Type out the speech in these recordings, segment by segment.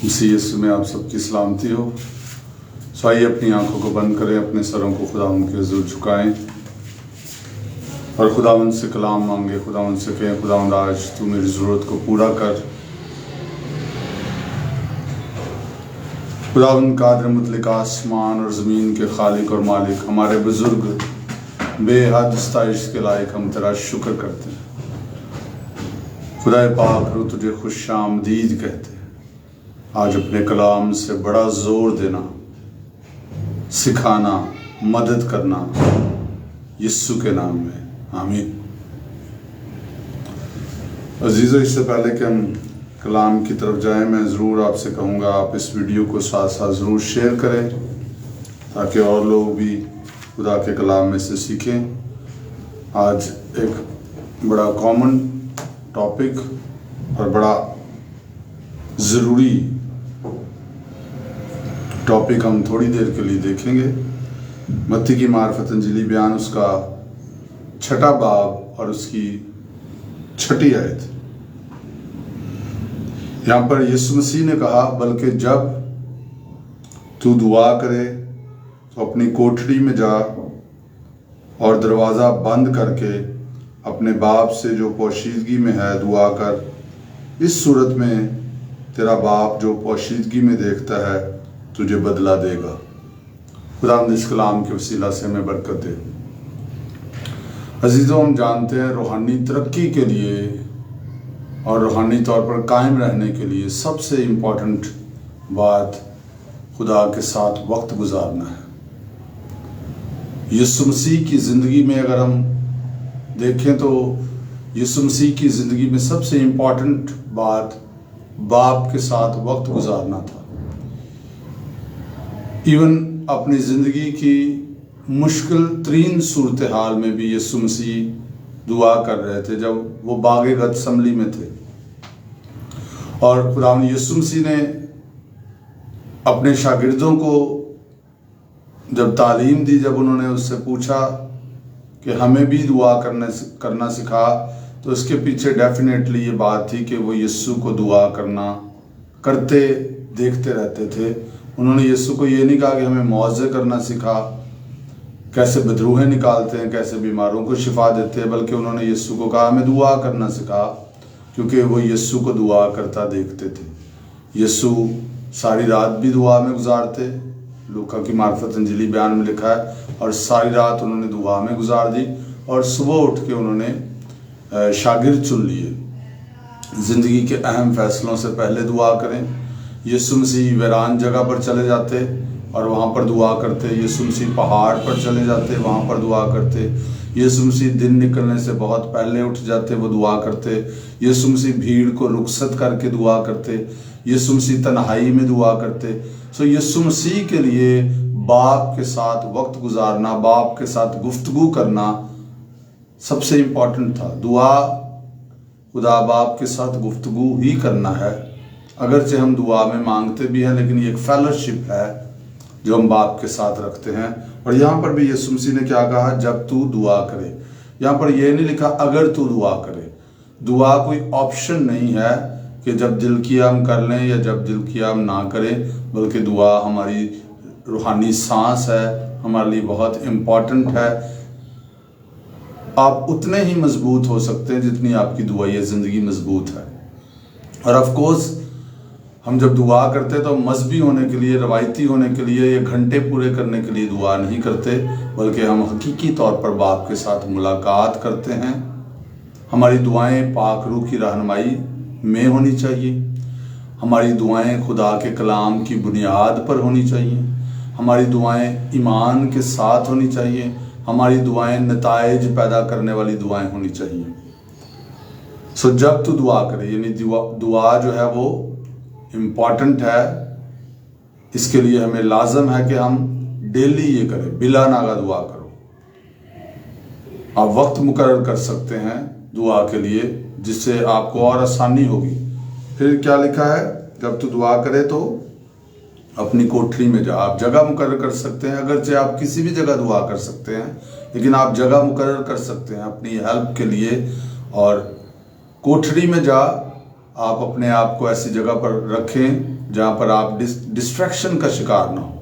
मसीह यीशु में आप सबकी सलामती हो। सो आइए अपनी आंखों को बंद करें, अपने सरों को खुदावंद के हुजूर झुकाएं और खुदावंद से कलाम मांगे। खुदावंद से कहें, खुदावंद आज तू मेरी ज़रूरत को पूरा कर। खुदावंद कादिर मुतलक आसमान और ज़मीन के खालिक और मालिक, हमारे बुजुर्ग बेहद स्ताइश के लायक हम तेरा शुक्र करते हैं। खुदा पाक रू तुझे खुश आमदीद कहते हैं। आज अपने कलाम से बड़ा ज़ोर देना, सिखाना, मदद करना यीशु के नाम में, आमीन। अजीज़ों, इससे पहले कि हम कलाम की तरफ जाएं, मैं ज़रूर आपसे कहूँगा आप इस वीडियो को साथ साथ ज़रूर शेयर करें ताकि और लोग भी खुदा के कलाम में से सीखें। आज एक बड़ा कॉमन टॉपिक और बड़ा ज़रूरी टॉपिक हम थोड़ी देर के लिए देखेंगे। मत्ती की मार्फत अंजीली बयान उसका 6 बाब और उसकी 6 आयत। यहाँ पर यीशु मसीह ने कहा, बल्कि जब तू दुआ करे तो अपनी कोठरी में जा और दरवाज़ा बंद करके अपने बाप से जो पोशीदगी में है दुआ कर। इस सूरत में तेरा बाप जो पोशीदगी में देखता है तुझे बदला देगा। खुदावंद इस कलाम के वसीला से हमें बरकत दे। अजीज़ों, हम जानते हैं रूहानी तरक्की के लिए और रूहानी तौर पर कायम रहने के लिए सबसे इम्पोर्टेंट बात खुदा के साथ वक्त गुजारना है। यीशु मसीह की ज़िंदगी में अगर हम देखें तो यीशु मसीह की ज़िंदगी में सबसे इम्पोर्टेंट बात बाप के साथ वक्त गुजारना था। इवन अपनी ज़िंदगी की मुश्किल तरीन सूरत हाल में भी यीशु मसीह दुआ कर रहे थे जब वो बागे गतसमली में थे। और खुदावंद यीशु मसीह ने अपने शागिर्दों को जब तालीम दी, जब उन्होंने उससे पूछा कि हमें भी दुआ करना सिखा, तो इसके पीछे डेफिनेटली ये बात थी कि वो यीशु को दुआ करते देखते रहते थे। उन्होंने यीशु को ये नहीं कहा कि हमें मौज़े करना सिखा, कैसे बदरूहें निकालते हैं, कैसे बीमारों को शिफा देते हैं, बल्कि उन्होंने यीशु को कहा हमें दुआ करना सिखा, क्योंकि वो यीशु को दुआ करता देखते थे। यीशु सारी रात भी दुआ में गुजारते, लूका की मार्फत अंजीली बयान में लिखा है, और सारी रात उन्होंने दुआ में गुजार दी और सुबह उठ के उन्होंने शागिर्द चुन लिए। ज़िंदगी के अहम फैसलों से पहले दुआ करें। यीशु मसीह वीरान जगह पर चले जाते और वहाँ पर दुआ करते। यीशु मसीह पहाड़ पर चले जाते, वहाँ पर दुआ करते। यीशु मसीह दिन निकलने से बहुत पहले उठ जाते, वो दुआ करते। यीशु मसीह भीड़ को रुखसत करके दुआ करते। यीशु मसीह तन्हाई में दुआ करते। सो यीशु मसीह के लिए बाप के साथ वक्त गुजारना, बाप के साथ गुफ्तगू करना सबसे इम्पॉर्टेंट था। दुआ खुदा बाप के साथ गुफ्तगू ही करना है। अगरचे हम दुआ में मांगते भी हैं, लेकिन ये एक फेलोशिप है जो हम बाप के साथ रखते हैं। और यहाँ पर भी यीशु मसीह ने क्या कहा, जब तू दुआ करे। यहाँ पर यह नहीं लिखा अगर तू दुआ करे। दुआ कोई ऑप्शन नहीं है कि जब दिल किया हम कर लें या जब दिल किया हम ना करें, बल्कि दुआ हमारी रूहानी सांस है, हमारे लिए बहुत इम्पॉर्टेंट है। आप उतने ही मजबूत हो सकते हैं जितनी आपकी दुआई ज़िंदगी मजबूत है। और ऑफ कोर्स हम जब दुआ करते हैं तो मजहबी होने के लिए, रवायती होने के लिए या घंटे पूरे करने के लिए दुआ नहीं करते, बल्कि हम हकीकी तौर पर बाप के साथ मुलाकात करते हैं। हमारी दुआएं पाक रूह की रहनुमाई में होनी चाहिए। हमारी दुआएं खुदा के कलाम की बुनियाद पर होनी चाहिए। हमारी दुआएं ईमान के साथ होनी चाहिए। हमारी दुआएं नताइज पैदा करने वाली दुआएं होनी चाहिए। सो जब तू दुआ करे, यानी दुआ जो है वो इम्पॉर्टेंट है। इसके लिए हमें लाजम है कि हम डेली ये करें, बिला नागा दुआ करो। आप वक्त मुकर्रर कर सकते हैं दुआ के लिए, जिससे आपको और आसानी होगी। फिर क्या लिखा है, जब तू दुआ करे तो अपनी कोठरी में जा। आप जगह मुकर्रर कर सकते हैं, अगरचे आप किसी भी जगह दुआ कर सकते हैं, लेकिन आप जगह मुकर्रर कर सकते हैं अपनी हेल्प के लिए। और कोठरी में जा, आप अपने आप को ऐसी जगह पर रखें जहाँ पर आप डिस्ट्रैक्शन का शिकार ना हो,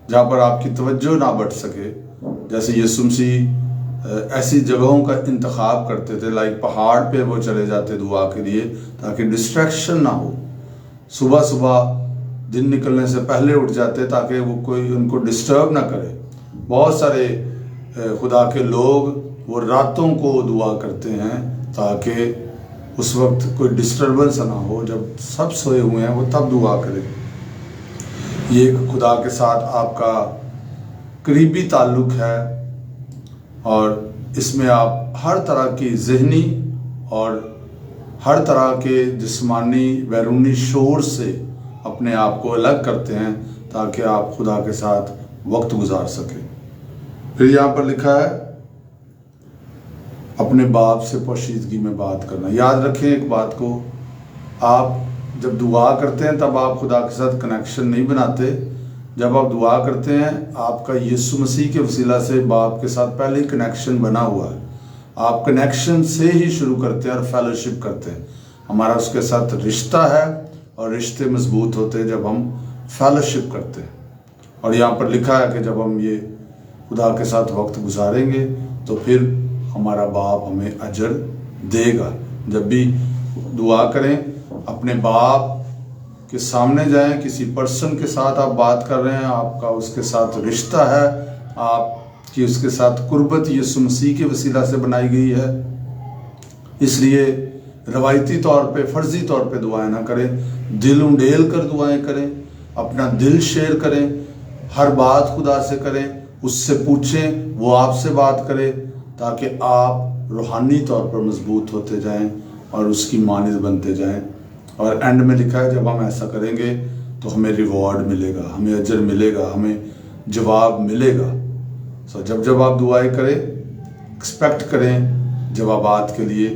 जहाँ पर आपकी तवज्जो ना बढ़ सके। जैसे यीशु मसीह ऐसी जगहों का इंतखाब करते थे, लाइक पहाड़ पे वो चले जाते दुआ के लिए ताकि डिस्ट्रैक्शन ना हो। सुबह सुबह दिन निकलने से पहले उठ जाते ताकि वो कोई उनको डिस्टर्ब ना करे। बहुत सारे खुदा के लोग वो रातों को दुआ करते हैं ताकि उस वक्त कोई डिस्टर्बेंस ना हो, जब सब सोए हुए हैं वो तब दुआ करें। ये एक खुदा के साथ आपका करीबी ताल्लुक़ है और इसमें आप हर तरह की ज़हनी और हर तरह के जिस्मानी बैरूनी शोर से अपने आप को अलग करते हैं ताकि आप खुदा के साथ वक्त गुजार सकें। फिर यहाँ पर लिखा है अपने बाप से पोशीदगी में बात करना। याद रखें एक बात को, आप जब दुआ करते हैं तब आप खुदा के साथ कनेक्शन नहीं बनाते। जब आप दुआ करते हैं आपका यीशु मसीह के वसीला से बाप के साथ पहले ही कनेक्शन बना हुआ है। आप कनेक्शन से ही शुरू करते हैं और फेलोशिप करते हैं। हमारा उसके साथ रिश्ता है और रिश्ते मजबूत होते हैं जब हम फेलोशिप करते हैं। और यहाँ पर लिखा है कि जब हम ये खुदा के साथ वक्त गुजारेंगे तो फिर हमारा बाप हमें अजर देगा। जब भी दुआ करें अपने बाप के सामने जाएं, किसी पर्सन के साथ आप बात कर रहे हैं, आपका उसके साथ रिश्ता है, आपकी उसके साथ कुर्बत यीशु मसीह के वसीला से बनाई गई है। इसलिए रवायती तौर पे फर्जी तौर पे दुआएं ना करें, दिल उंडेल कर दुआएं करें, अपना दिल शेयर करें, हर बात खुदा से करें, उससे पूछें, वो आपसे बात करे ताकि आप रूहानी तौर पर मजबूत होते जाएं और उसकी मानिंद बनते जाएं। और एंड में लिखा है जब हम ऐसा करेंगे तो हमें रिवॉर्ड मिलेगा, हमें अजर मिलेगा, हमें जवाब मिलेगा। सो जब आप दुआएं करें एक्सपेक्ट करें जवाबात के लिए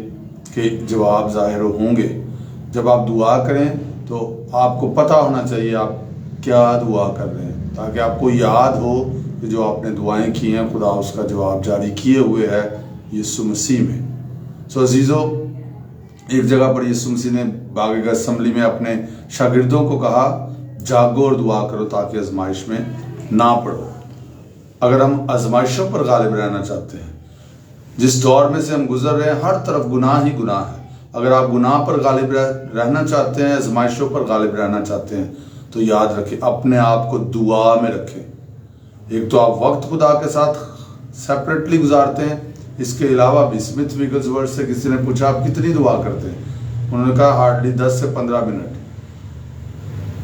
कि जवाब ज़ाहिर होंगे। जब आप दुआ करें तो आपको पता होना चाहिए आप क्या दुआ कर रहे हैं, ताकि आपको याद हो कि जो आपने दुआएं की हैं खुदा उसका जवाब जारी किए हुए है यीशु मसीह में। सो अजीज़ों, एक जगह पर यीशु मसीह ने बाग गethसेमनी में अपने शागिर्दों को कहा जागो और दुआ करो ताकि आजमाइश में ना पड़ो। अगर हम आजमाइशों पर गालिब रहना चाहते हैं, जिस दौर में से हम गुजर रहे हैं हर तरफ गुनाह ही गुनाह है। अगर आप गुनाह पर गालिब रहना चाहते हैं, आजमाइशों पर गालिब रहना चाहते हैं, तो याद रखें अपने आप को दुआ में रखें। एक तो आप वक्त खुदा के साथ सेपरेटली गुजारते हैं, इसके अलावा भी स्मिथ विगल्सवर्थ से किसी ने पूछा आप कितनी दुआ करते हैं, उन्होंने कहा हार्डली 10 से 15 मिनट।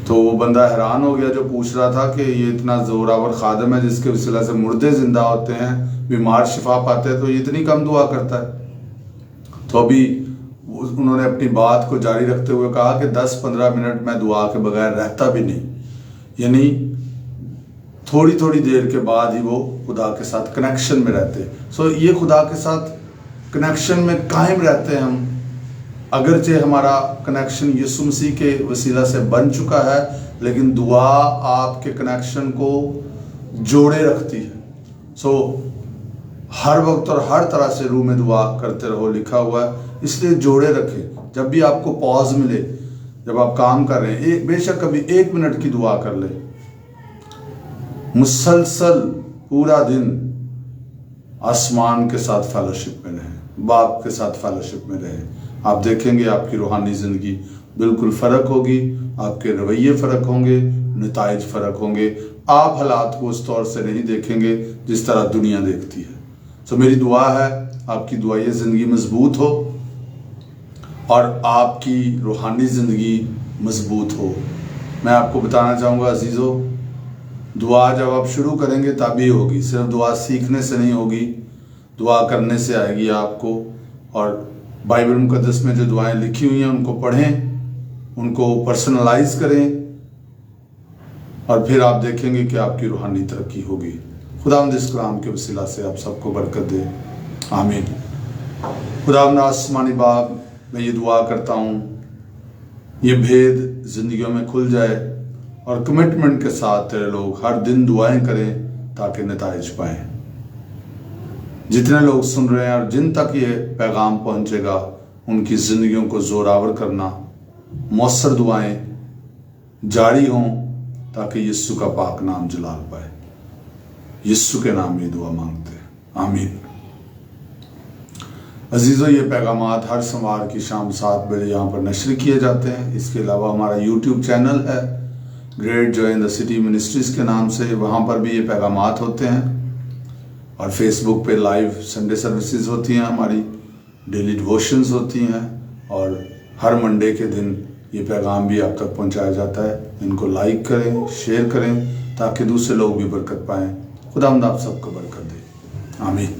तो वो बंदा हैरान हो गया जो पूछ रहा था कि ये इतना जोरावर खादम है जिसके वसीला से मुर्दे जिंदा होते हैं, बीमार शिफा पाते हैं, तो ये इतनी कम दुआ करता है। तो अभी उन्होंने अपनी बात को जारी रखते हुए कहा कि 10-15 मिनट मैं दुआ के बगैर रहता भी नहीं। यानी थोड़ी थोड़ी देर के बाद ही वो खुदा के साथ कनेक्शन में रहते। सो ये खुदा के साथ कनेक्शन में कायम रहते हैं हम। अगरचे हमारा कनेक्शन यीशु मसीह के वसीला से बन चुका है, लेकिन दुआ आपके कनेक्शन को जोड़े रखती है। सो हर वक्त और हर तरह से रूह में दुआ करते रहो लिखा हुआ है, इसलिए जोड़े रखें। जब भी आपको पॉज मिले, जब आप काम कर रहे हैं, बेशक कभी 1 मिनट की दुआ कर ले। मुसलसल पूरा दिन आसमान के साथ फेलोशिप में रहें, बाप के साथ फेलोशिप में रहें। आप देखेंगे आपकी रूहानी ज़िंदगी बिल्कुल फ़र्क होगी, आपके रवैये फ़र्क होंगे, नताइज फ़र्क होंगे। आप हालात को उस तौर से नहीं देखेंगे जिस तरह दुनिया देखती है। तो मेरी दुआ है आपकी दुआई ज़िंदगी मजबूत हो और आपकी रूहानी ज़िंदगी मजबूत हो। मैं आपको बताना चाहूँगा अजीज़ों, दुआ जब आप शुरू करेंगे तभी होगी। सिर्फ दुआ सीखने से नहीं होगी, दुआ करने से आएगी आपको। और बाइबल मुकद्दस में जो दुआएं लिखी हुई हैं उनको पढ़ें, उनको पर्सनलाइज करें और फिर आप देखेंगे कि आपकी रूहानी तरक्की होगी। खुदावंद इस कलाम के वसीला से आप सबको बरकत दे, आमीन। खुदावंद आसमानी बाप, मैं ये दुआ करता हूँ ये भेद जिंदगियों में खुल जाए और कमिटमेंट के साथ तेरे लोग हर दिन दुआएं करें ताकि नताइज पाएं। जितने लोग सुन रहे हैं और जिन तक ये पैगाम पहुंचेगा उनकी ज़िंदगियों को ज़ोरावर करना, मौसर दुआएं जारी हों ताकि यीशु का पाक नाम जलाल पाए। यीशु के नाम में दुआ मांगते हैं, आमीन। अजीज़ों, ये पैगामात हर सोमवार की शाम 7 बजे यहाँ पर नश्र किए जाते हैं। इसके अलावा हमारा यूट्यूब चैनल है great joy in the city ministries के नाम से, वहाँ पर भी ये पैगामात होते हैं। और फेसबुक पे लाइव संडे सर्विसेज होती हैं, हमारी डेली डिवोशंस होती हैं, और हर मंडे के दिन ये पैगाम भी आप तक पहुँचाया जाता है। इनको लाइक करें, शेयर करें ताकि दूसरे लोग भी बरकत पाएँ। खुदावंद आप सबको बरकत दे, आमीन।